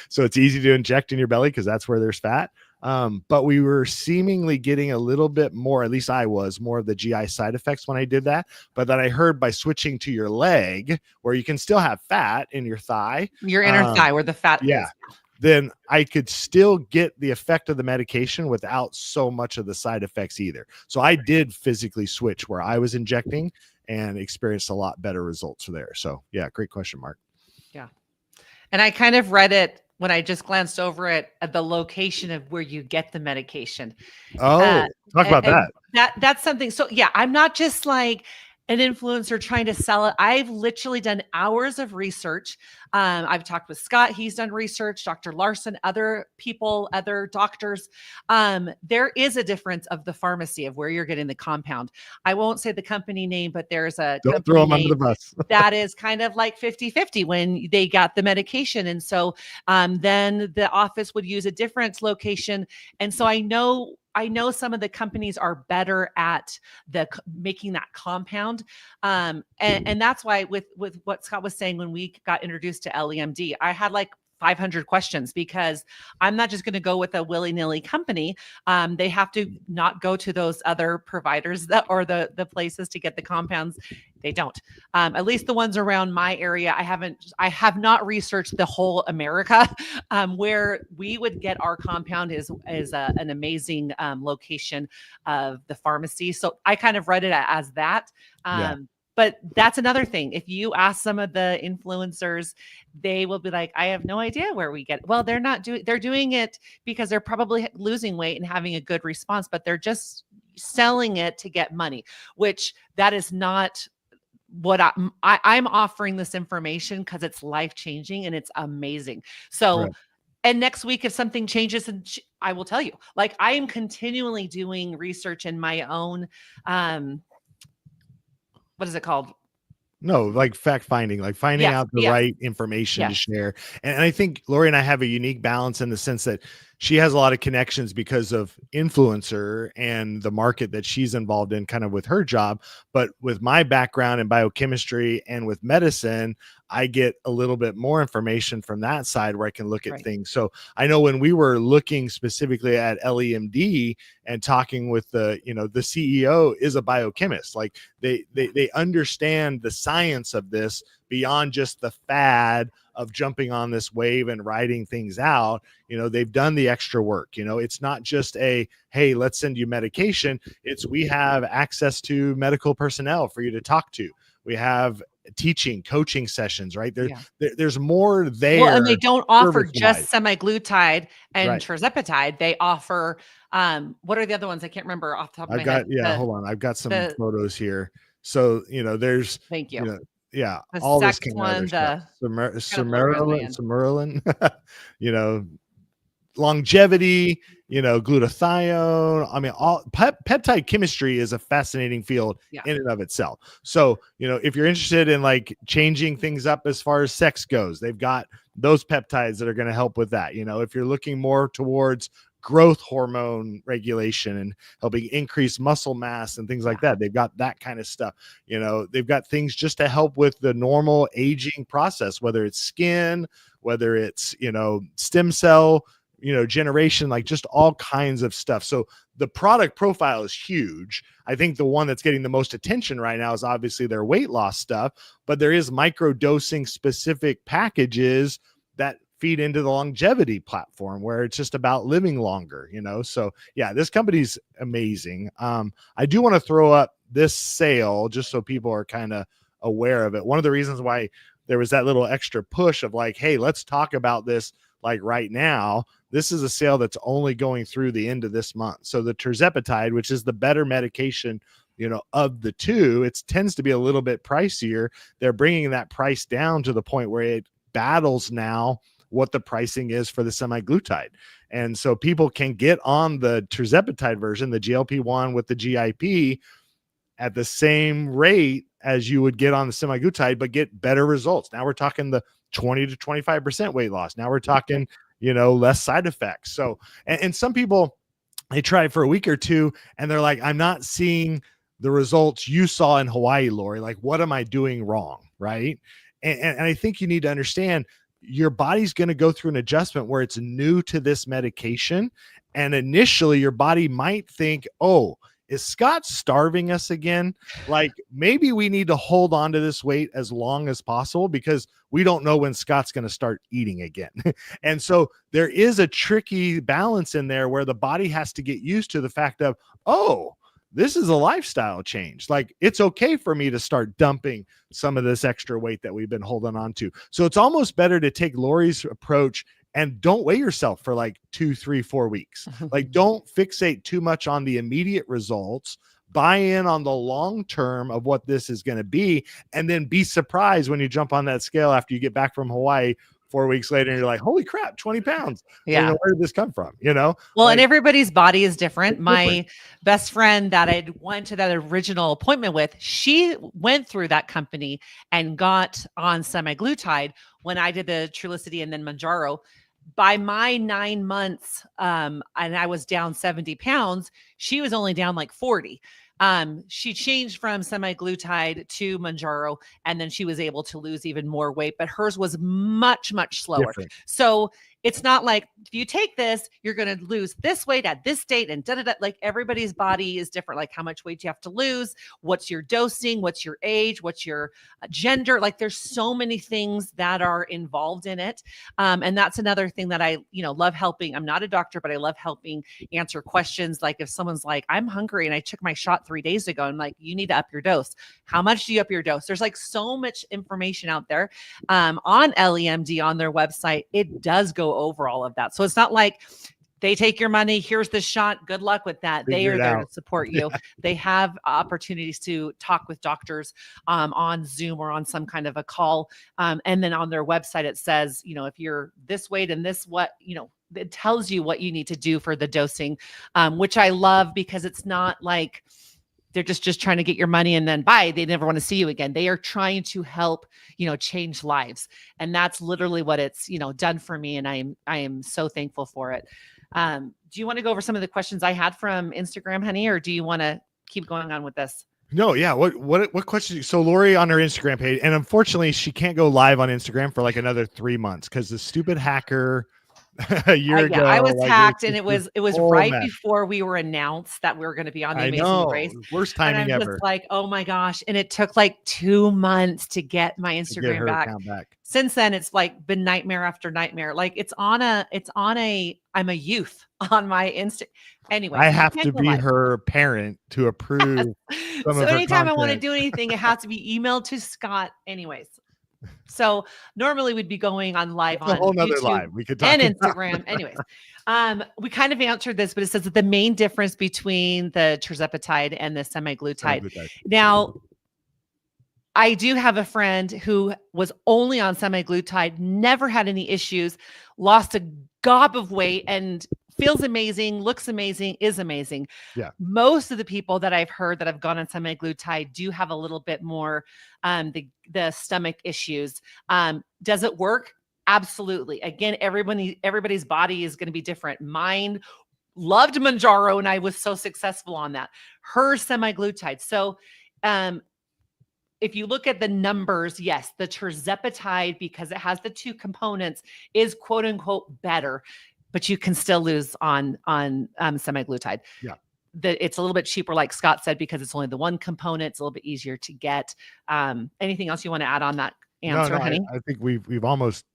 So it's easy to inject in your belly because that's where there's fat. But we were seemingly getting a little bit more, at least I was, more of the GI side effects when I did that. But then I heard by switching to your leg, where you can still have fat in your thigh, your inner thigh where the fat yeah, is. then I could still get the effect of the medication without so much of the side effects either. So I did physically switch where I was injecting and experienced a lot better results there. So yeah, great question, Mark. Yeah. And I kind of read it when I just glanced over it at the location of where you get the medication. Oh, talk about that. That's something. So yeah, I'm not just like an influencer trying to sell it. I've literally done hours of research. I've talked with Scott. He's done research, Dr. Larson, other people, other doctors. There is a difference of the pharmacy of where you're getting the compound. I won't say the company name, but there's a Don't throw them under the bus. that is kind of like 50-50 when they got the medication. And so then the office would use a different location. And so I know some of the companies are better at making that compound. And that's why with what Scott was saying, when we got introduced to Ellie MD, I had like 500 questions because I'm not just going to go with a willy-nilly company. They have to not go to those other providers or the places to get the compounds. They don't. At least the ones around my area, I have not researched the whole America. Where we would get our compound is an amazing location of the pharmacy. So I kind of read it as that. But that's another thing. If you ask some of the influencers, they will be like, I have no idea where we get it. Well, they're doing it because they're probably losing weight and having a good response, but they're just selling it to get money, which that is not what I'm offering this information because it's life-changing and it's amazing. So, right. And next week, if something changes, and I will tell you, like I am continually doing research in my own, what is it called? No, like fact finding, like finding out the right information to share. And I think Lori and I have a unique balance in the sense that she has a lot of connections because of influencer and the market that she's involved in kind of with her job. But with my background in biochemistry and with medicine, I get a little bit more information from that side where I can look at things. So I know when we were looking specifically at Ellie MD and talking with the CEO is a biochemist. Like they understand the science of this beyond just the fad of jumping on this wave and writing things out. They've done the extra work. It's not just hey, let's send you medication. It's we have access to medical personnel for you to talk to. We have coaching sessions, right? There's more there. Well, and they don't offer just semaglutide and tirzepatide. They offer what are the other ones? I can't remember off the top of my head. Hold on. I've got some photos here. So, there's thank you. The all this kind of other stuff. Sermorelin, longevity, glutathione. I mean, all peptide chemistry is a fascinating field in and of itself. So, if you're interested in like changing things up as far as sex goes, they've got those peptides that are going to help with that. If you're looking more towards growth hormone regulation and helping increase muscle mass and things like that, they've got that kind of stuff. They've got things just to help with the normal aging process, whether it's skin, whether it's, stem cell, generation, like just all kinds of stuff. So the product profile is huge. I think the one that's getting the most attention right now is obviously their weight loss stuff, but there is micro dosing specific packages that feed into the longevity platform where it's just about living longer, So yeah, this company's amazing. I do want to throw up this sale just so people are kind of aware of it. One of the reasons why there was that little extra push of like, hey, let's talk about this like right now. This is a sale that's only going through the end of this month. So the tirzepatide, which is the better medication, of the two, it tends to be a little bit pricier. They're bringing that price down to the point where it battles now what the pricing is for the semaglutide. And so people can get on the tirzepatide version, the GLP-1 with the GIP at the same rate as you would get on the semaglutide, but get better results. Now we're talking the 20 to 25% weight loss. Now we're talking, less side effects. So, and some people, They try it for a week or two and they're like, I'm not seeing the results you saw in Hawaii, Lori. Like, what am I doing wrong? Right. And I think you need to understand your body's going to go through an adjustment where it's new to this medication. And initially your body might think, oh, is Scott starving us again? Like, maybe we need to hold on to this weight as long as possible because we don't know when Scott's going to start eating again. And so there is a tricky balance in there where the body has to get used to the fact of, oh, this is a lifestyle change. Like, it's okay for me to start dumping some of this extra weight that we've been holding on to. So it's almost better to take Lori's approach and don't weigh yourself for like 2, 3, 4 weeks. Like, don't fixate too much on the immediate results. Buy in on the long term of what this is going to be, and then be surprised when you jump on that scale after you get back from Hawaii 4 weeks later and you're like, holy crap, 20 pounds. Yeah. Where did this come from? Well, like, and everybody's body is different. My best friend that I went to that original appointment with, she went through that company and got on semaglutide when I did the Trulicity and then Manjaro. By my 9 months, and I was down 70 pounds, she was only down like 40. She changed from semaglutide to Manjaro, and then she was able to lose even more weight, but hers was much, much slower. Different. So it's not like if you take this, you're going to lose this weight at this date and da-da-da. Like, everybody's body is different. Like, how much weight you have to lose, what's your dosing, what's your age, what's your gender. Like, there's so many things that are involved in it. And that's another thing that I, love helping. I'm not a doctor, but I love helping answer questions. Like, if someone's like, I'm hungry and I took my shot 3 days ago, I'm like, you need to up your dose. How much do you up your dose? There's like so much information out there on Ellie MD on their website. It does go over all of that. So it's not like they take your money, here's the shot, good luck with that. They are there to support you. They have opportunities to talk with doctors on Zoom or on some kind of a call. And then on their website, it says, if you're this weight and this, it tells you what you need to do for the dosing, which I love because it's not like they're just trying to get your money and then bye. They never want to see you again. They are trying to help, change lives. And that's literally what it's, done for me. And I am so thankful for it. Do you want to go over some of the questions I had from Instagram, honey, or do you want to keep going on with this? No, yeah. What questions? So Lori on her Instagram page, and unfortunately she can't go live on Instagram for like another 3 months because the stupid hacker a year ago. I was hacked, and it was right before we were announced that we were going to be on the Amazing Race. Worst timing ever. Just like, oh my gosh. And it took like 2 months to get my Instagram back. Since then, it's like been nightmare after nightmare. Like, I'm a youth on my Insta. Anyway, I have to be her parent to approve. So anytime I want to do anything, it has to be emailed to Scott. Anyways. So normally we'd be going on live on YouTube live. We could talk and Instagram. Anyways, we kind of answered this, but it says that the main difference between the tirzepatide and the semaglutide. Now, I do have a friend who was only on semaglutide, never had any issues, lost a gob of weight, and feels amazing, looks amazing, is amazing. Yeah. Most of the people that I've heard that have gone on semaglutide do have a little bit more the stomach issues. Does it work? Absolutely. Again, everybody's body is going to be different. Mine loved Manjaro, and I was so successful on that. Her semaglutide. So if you look at the numbers, yes, the tirzepatide, because it has the 2 components, is quote unquote better, but you can still lose on semaglutide. Yeah. It's a little bit cheaper, like Scott said, because it's only the 1 component. It's a little bit easier to get. Anything else you want to add on that answer, honey? I think we've almost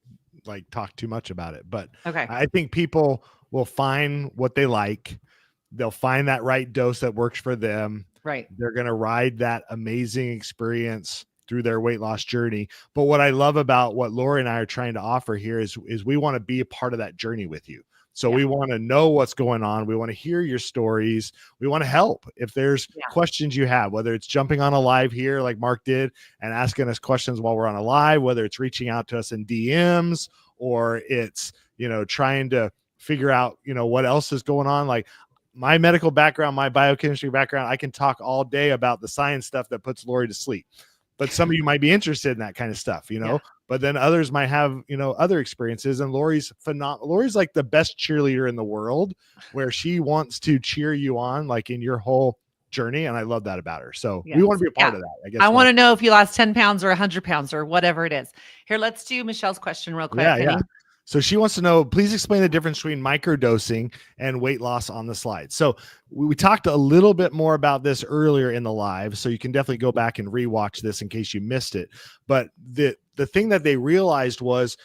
like talked too much about it, but okay. I think people will find what they like. They'll find that right dose that works for them. Right. They're going to ride that amazing experience through their weight loss journey. But what I love about what Lori and I are trying to offer here is we want to be a part of that journey with you. So we want to know what's going on. We want to hear your stories. We want to help. If there's questions you have, whether it's jumping on a live here like Mark did and asking us questions while we're on a live, whether it's reaching out to us in DMs, or it's, trying to figure out, what else is going on. Like, my medical background, my biochemistry background, I can talk all day about the science stuff that puts Lori to sleep. but some of you might be interested in that kind of stuff, but then others might have, other experiences. And Lori's phenomenal. Lori's like the best cheerleader in the world, where she wants to cheer you on, like in your whole journey. And I love that about her. So we want to be a part of that, I guess. I want to know if you lost 10 pounds or 100 pounds or whatever it is. Here, let's do Michelle's question real quick. Yeah. So she wants to know, please explain the difference between microdosing and weight loss on the slide. So we talked a little bit more about this earlier in the live, so you can definitely go back and rewatch this in case you missed it. But the thing that they realized was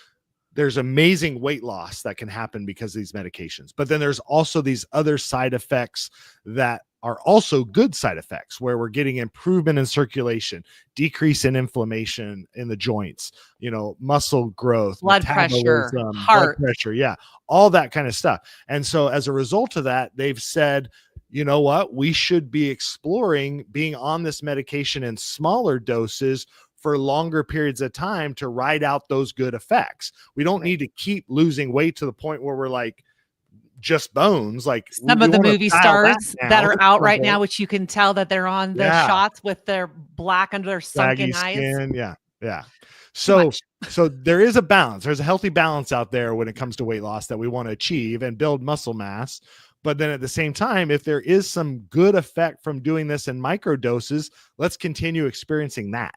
there's amazing weight loss that can happen because of these medications. But then there's also these other side effects that are also good side effects, where we're getting improvement in circulation, decrease in inflammation in the joints, muscle growth, blood pressure, heart, blood pressure. Yeah. All that kind of stuff. And so as a result of that, they've said, you know what, we should be exploring being on this medication in smaller doses for longer periods of time to ride out those good effects. We don't need to keep losing weight to the point where we're like just bones. Like some of the movie stars that are out right now, which you can tell that they're on the shots with their black under their sunken eyes. Yeah. So there is a balance. There's a healthy balance out there when it comes to weight loss that we want to achieve and build muscle mass. But then at the same time, if there is some good effect from doing this in micro doses, let's continue experiencing that.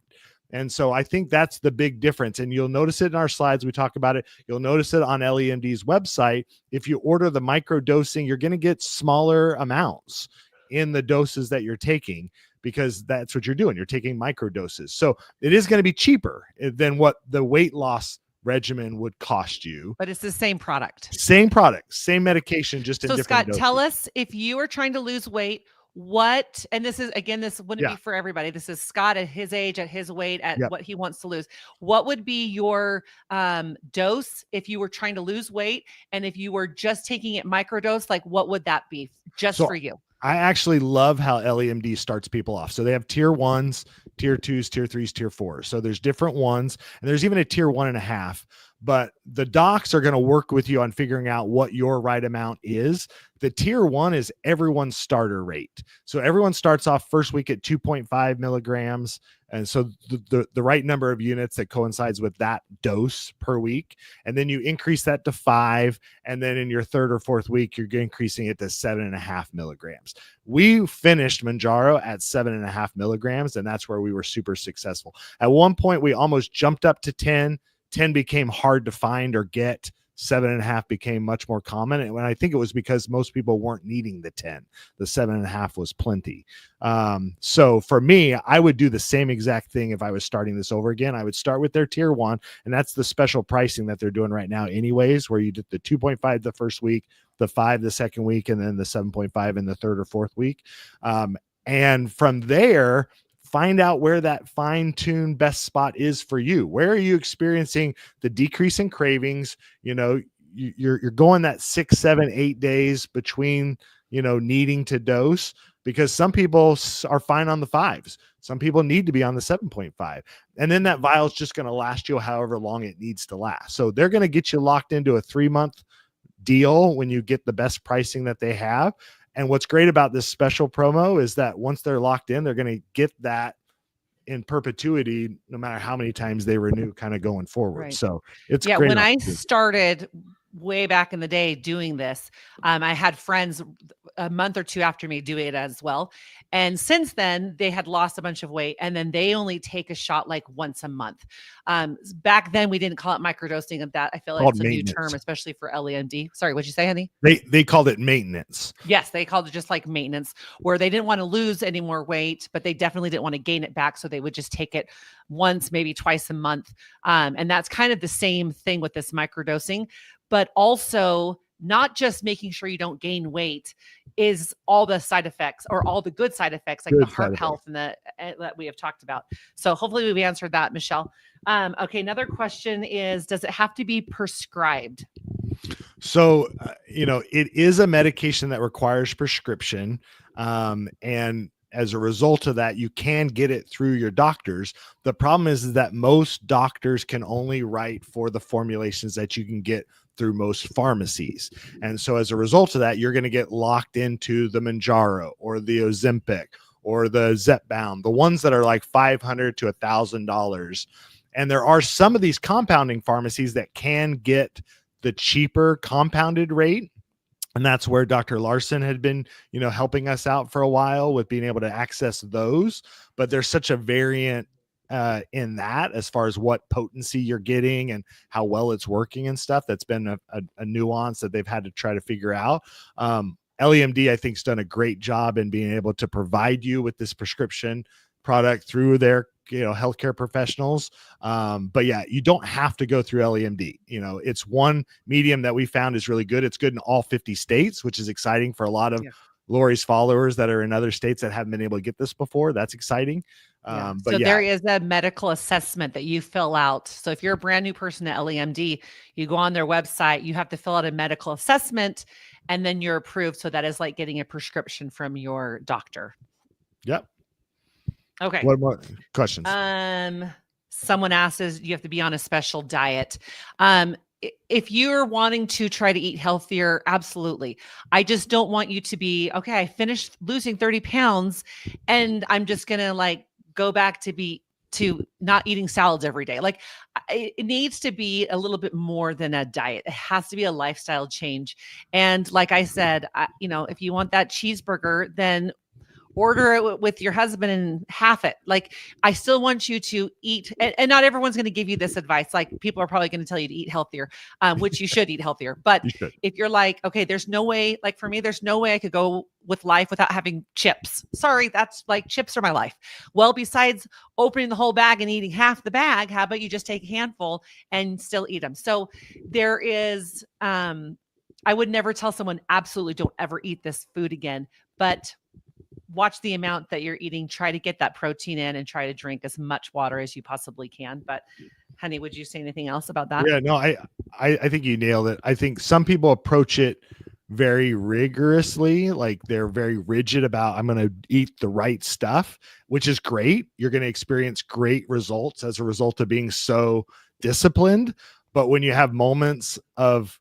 And so I think that's the big difference. And you'll notice it in our slides. We talk about it. You'll notice it on Ellie MD's website. If you order the micro dosing, you're going to get smaller amounts in the doses that you're taking, because that's what you're doing. You're taking micro doses. So it is going to be cheaper than what the weight loss regimen would cost you. But it's the same product. Same product, same medication, just in different Scott, doses. tell us, if you are trying to lose weight, and this is, again, this wouldn't be for everybody. This is Scott at his age, at his weight, at what he wants to lose. What would be your dose if you were trying to lose weight? And if you were just taking it microdose, like what would that be just for you? I actually love how Ellie MD starts people off. So they have tier 1s, tier 2s, tier 3s, tier 4s. So there's different ones, and there's even a tier 1.5. But the docs are going to work with you on figuring out what your right amount is. The tier 1 is everyone's starter rate. So everyone starts off first week at 2.5 milligrams. And so the right number of units that coincides with that dose per week. And then you increase that to 5. And then in your third or fourth week, you're increasing it to 7.5 milligrams. We finished Mounjaro at 7.5 milligrams, and that's where we were super successful. At one point, we almost jumped up to 10. 10 became hard to find or get. 7.5 became much more common. And I think it was because most people weren't needing the 10. The 7.5 was plenty. So for me, I would do the same exact thing if I was starting this over again. I would start with their tier 1, and that's the special pricing that they're doing right now anyways, where you did the 2.5 the first week, the 5 the second week, and then the 7.5 in the third or fourth week. And from there, find out where that fine-tuned best spot is for you. Where are you experiencing the decrease in cravings? You're going that 6, 7, 8 days between, needing to dose, because some people are fine on the 5s. Some people need to be on the 7.5. And then that vial is just going to last you however long it needs to last. So they're going to get you locked into a 3-month deal when you get the best pricing that they have. And what's great about this special promo is that once they're locked in, they're going to get that in perpetuity, no matter how many times they renew, kind of going forward. Right. So it's great. When I started way back in the day doing this, I had friends a month or two after me do it as well. And since then they had lost a bunch of weight, and then they only take a shot like once a month. Back then we didn't call it microdosing of that. I feel like it's a new term, especially for Ellie MD. Sorry, what'd you say, honey? They called it maintenance. Yes, they called it just like maintenance, where they didn't want to lose any more weight, but they definitely didn't want to gain it back. So they would just take it once, maybe twice a month. And that's kind of the same thing with this microdosing, but also not just making sure you don't gain weight, is all the side effects, or all the good side effects, like the heart health and that we have talked about. So hopefully we've answered that, Michelle. Okay. Another question is, does it have to be prescribed? So, it is a medication that requires prescription. And as a result of that, you can get it through your doctors. The problem is that most doctors can only write for the formulations that you can get through most pharmacies. And so as a result of that, you're going to get locked into the Mounjaro or the Ozempic or the Zepbound, the ones that are like $500 to $1,000. And there are some of these compounding pharmacies that can get the cheaper compounded rate. And that's where Dr. Larson had been, helping us out for a while with being able to access those. But there's such a variant in that as far as what potency you're getting and how well it's working and stuff. That's been a nuance that they've had to try to figure out. Ellie MD, I think, has done a great job in being able to provide you with this prescription product through their healthcare professionals. But yeah, you don't have to go through Ellie MD. It's one medium that we found is really good. It's good in all 50 states, which is exciting for a lot of Lori's followers that are in other states that haven't been able to get this before. That's exciting. So there is a medical assessment that you fill out. So if you're a brand new person at Ellie MD, you go on their website, you have to fill out a medical assessment, and then you're approved. So that is like getting a prescription from your doctor. Yep. Okay. What more questions? Someone asks, you have to be on a special diet. If you're wanting to try to eat healthier, absolutely. I just don't want you to be, okay, I finished losing 30 pounds and I'm just going to go back to not eating salads every day. It needs to be a little bit more than a diet. It has to be a lifestyle change. And like I said, if you want that cheeseburger, then order it with your husband and half it. I still want you to eat, and not everyone's going to give you this advice. People are probably going to tell you to eat healthier, which you should eat healthier. But if you're okay, there's no way, for me, there's no way I could go with life without having chips. Sorry, that's chips are my life. Well, besides opening the whole bag and eating half the bag, how about you just take a handful and still eat them? So there is, I would never tell someone absolutely don't ever eat this food again, but watch the amount that you're eating, try to get that protein in, and try to drink as much water as you possibly can. But honey, would you say anything else about that? Yeah, no, I think you nailed it. I think some people approach it very rigorously. They're very rigid about, I'm going to eat the right stuff, which is great. You're going to experience great results as a result of being so disciplined. But when you have moments of,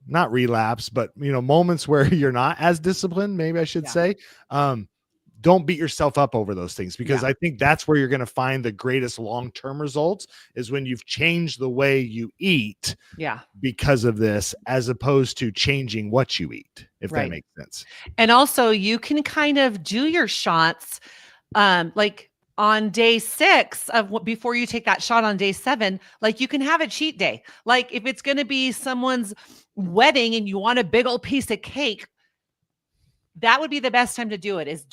not relapse, but moments where you're not as disciplined, maybe I should say, don't beat yourself up over those things, because I think that's where you're going to find the greatest long-term results, is when you've changed the way you eat because of this, as opposed to changing what you eat, if that makes sense. And also you can kind of do your shots, on day 6 before you take that shot on day 7, you can have a cheat day. If it's going to be someone's wedding and you want a big old piece of cake, that would be the best time to do it, is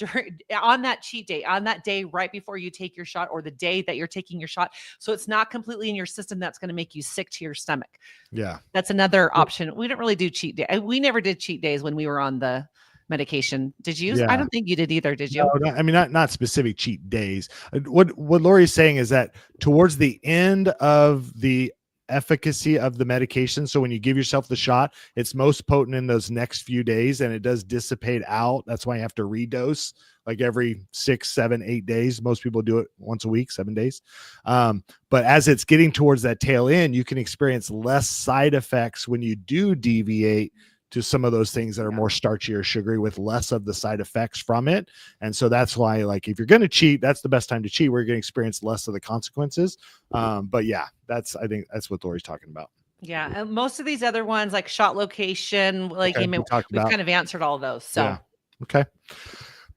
on that cheat day, on that day right before you take your shot, or the day that you're taking your shot. So it's not completely in your system. That's going to make you sick to your stomach. Yeah. That's another option. We don't really do cheat day. We never did cheat days when we were on the medication. Did you? I don't think you did either. Did you? No, I mean, not specific cheat days. What Lori's saying is that towards the end of the efficacy of the medication, so when you give yourself the shot, it's most potent in those next few days, and it does dissipate out. That's why you have to redose every 6, 7, 8 days. Most people do it once a week, 7 days. But as it's getting towards that tail end, you can experience less side effects when you do deviate to some of those things that are more starchy or sugary, with less of the side effects from it. And so that's why, if you're going to cheat, that's the best time to cheat, where you're going to experience less of the consequences. But yeah, I think that's what Lori's talking about. Yeah. And most of these other ones, like shot location, we've kind of answered all those. So, yeah. Okay.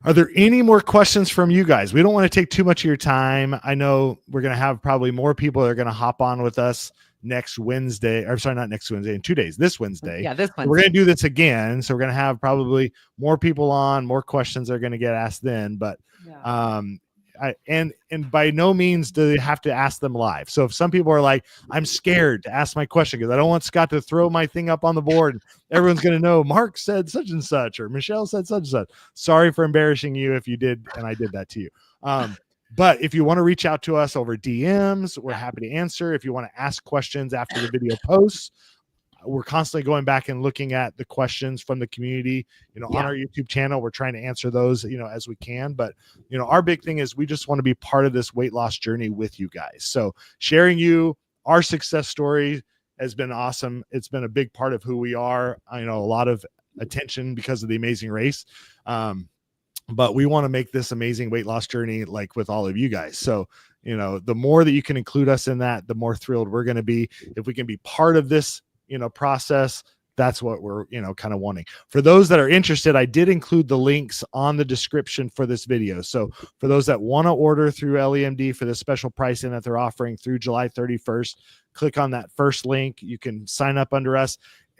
Are there any more questions from you guys? We don't want to take too much of your time. I know we're going to have probably more people that are going to hop on with us next Wednesday, or sorry, not next Wednesday, in 2 days, this Wednesday. Yeah, this Wednesday. We're going to do this again. So we're going to have probably more people on, more questions that are going to get asked then. But, and by no means do they have to ask them live. So if some people are like, I'm scared to ask my question because I don't want Scott to throw my thing up on the board, everyone's going to know Mark said such and such, or Michelle said such and such. Sorry for embarrassing you if you did, and I did that to you. But if you want to reach out to us over DMs, we're happy to answer. If you want to ask questions after the video posts, we're constantly going back and looking at the questions from the community, on our YouTube channel. We're trying to answer those, as we can. But, our big thing is we just want to be part of this weight loss journey with you guys. So sharing our success story has been awesome. It's been a big part of who we are. A lot of attention because of the Amazing Race. but we want to make this amazing weight loss journey like with all of you guys. So, you know, the more that you can include us in that, the more thrilled we're going to be. If we can be part of this, you know, process, that's what we're, you know, kind of wanting. For those that are interested, I did include the links on the description for this video. So for those that want to order through Ellie MD for the special pricing that they're offering through July 31st, click on that first link. You can sign up under us.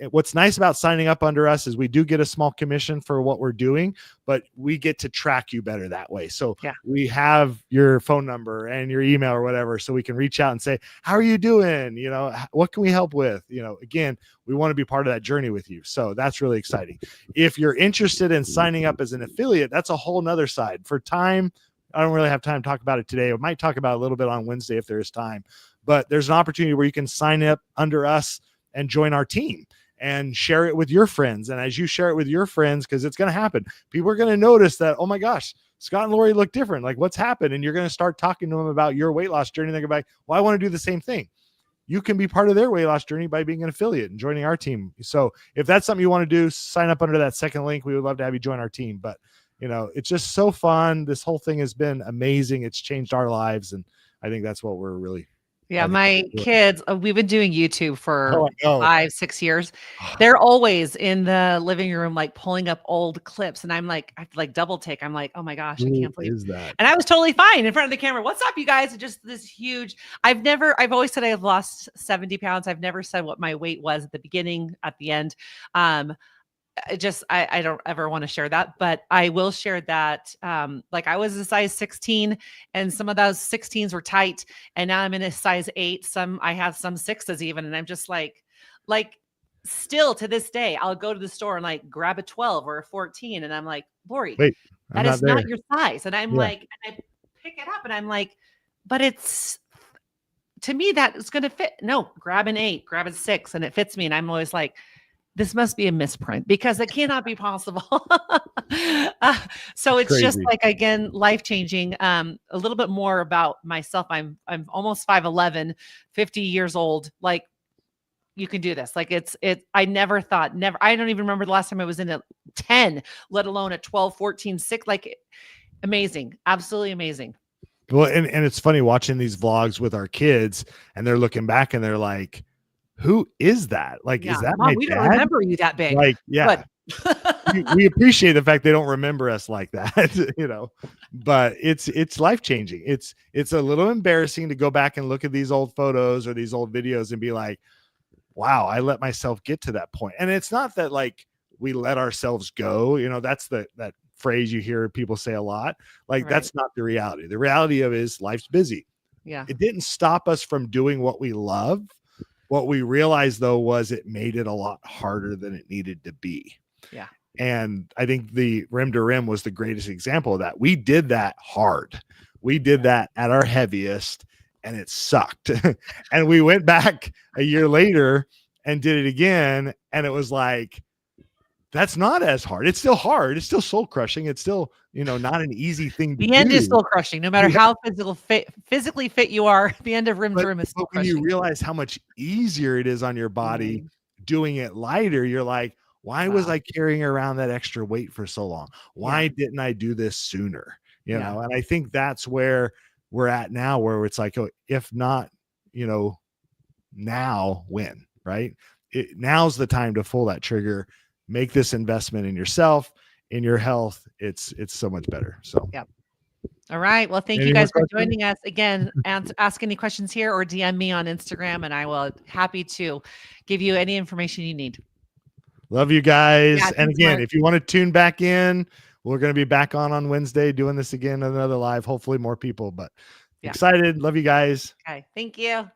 What's nice about signing up under us is we do get a small commission for what we're doing, but we get to track you better that way. So we have your phone number and your email or whatever, so we can reach out and say, how are you doing? You know, what can we help with? You know, again, we want to be part of that journey with you. So that's really exciting. If you're interested in signing up as an affiliate, that's a whole nother side. For time, I don't really have time to talk about it today. I might talk about it a little bit on Wednesday if there is time, but there's an opportunity where you can sign up under us and join our team and share it with your friends. And as you share it with your friends, because it's going to happen, people are going to notice that, oh my gosh, Scott and Lori look different. Like, what's happened? And you're going to start talking to them about your weight loss journey. They're going to be like, well, I want to do the same thing. You can be part of their weight loss journey by being an affiliate and joining our team. So if that's something you want to do, sign up under that second link. We would love to have you join our team. But, you know, it's just so fun. This whole thing has been amazing. It's changed our lives. And I think that's what we're really. Yeah, my kids, we've been doing YouTube for 5-6 years. They're always in the living room, like pulling up old clips. And I'm like, I have to like double take. I'm like, oh my gosh, I can't believe that. And I was totally fine in front of the camera. What's up, you guys? Just this huge, I've always said I've lost 70 pounds. I've never said what my weight was at the beginning, at the end. I don't ever want to share that, but I will share that. Like I was a size 16 and some of those 16s were tight, and now I'm in a size 8. I have some 6s even. And I'm just like still to this day, I'll go to the store and like grab a 12 or a 14. And I'm like, Lori, wait, that is not your size. And I'm like, and I pick it up and I'm like, but it's, to me, that is going to fit. No, grab an 8, grab a 6, and it fits me. And I'm always like, this must be a misprint because it cannot be possible. So it's crazy. Just like, again, life-changing. A little bit more about myself. I'm almost 5'11", 50 years old. Like, you can do this. Like I never thought, I don't even remember the last time I was in a 10, let alone a 12, 14, 6, like amazing. Absolutely amazing. Well, and it's funny watching these vlogs with our kids and they're looking back and they're like, who is that? Like, is that Mom, we don't remember you that big. Like, yeah. we appreciate the fact they don't remember us like that, you know, but it's life-changing. It's a little embarrassing to go back and look at these old photos or these old videos and be like, wow, I let myself get to that point. And it's not that like we let ourselves go, you know, that's that phrase you hear people say a lot. Like, that's not the reality. The reality of it is life's busy. Yeah. It didn't stop us from doing what we love. What we realized, though, was it made it a lot harder than it needed to be. Yeah. And I think the Rim to Rim was the greatest example of that. We did that hard. We did that at our heaviest, and it sucked. And we went back a year later and did it again, and it was like, that's not as hard. It's still hard. It's still soul crushing. It's still, you know, not an easy thing to do. The end is soul crushing, no matter how physically fit you are. The end of Rim to Rim is soul crushing. When you realize how much easier it is on your body doing it lighter, you're like, why was I carrying around that extra weight for so long? Why didn't I do this sooner? You know, and I think that's where we're at now, where it's like, oh, if not, you know, now, when, right? Now's the time to pull that trigger. Make this investment in yourself, in your health. It's so much better. So, All right. Well, thank you guys for joining us again. And ask any questions here or DM me on Instagram, and I will happy to give you any information you need. Love you guys. And again, if you want to tune back in, we're going to be back on Wednesday doing this again, another live, hopefully more people, but excited. Love you guys. Okay. Thank you.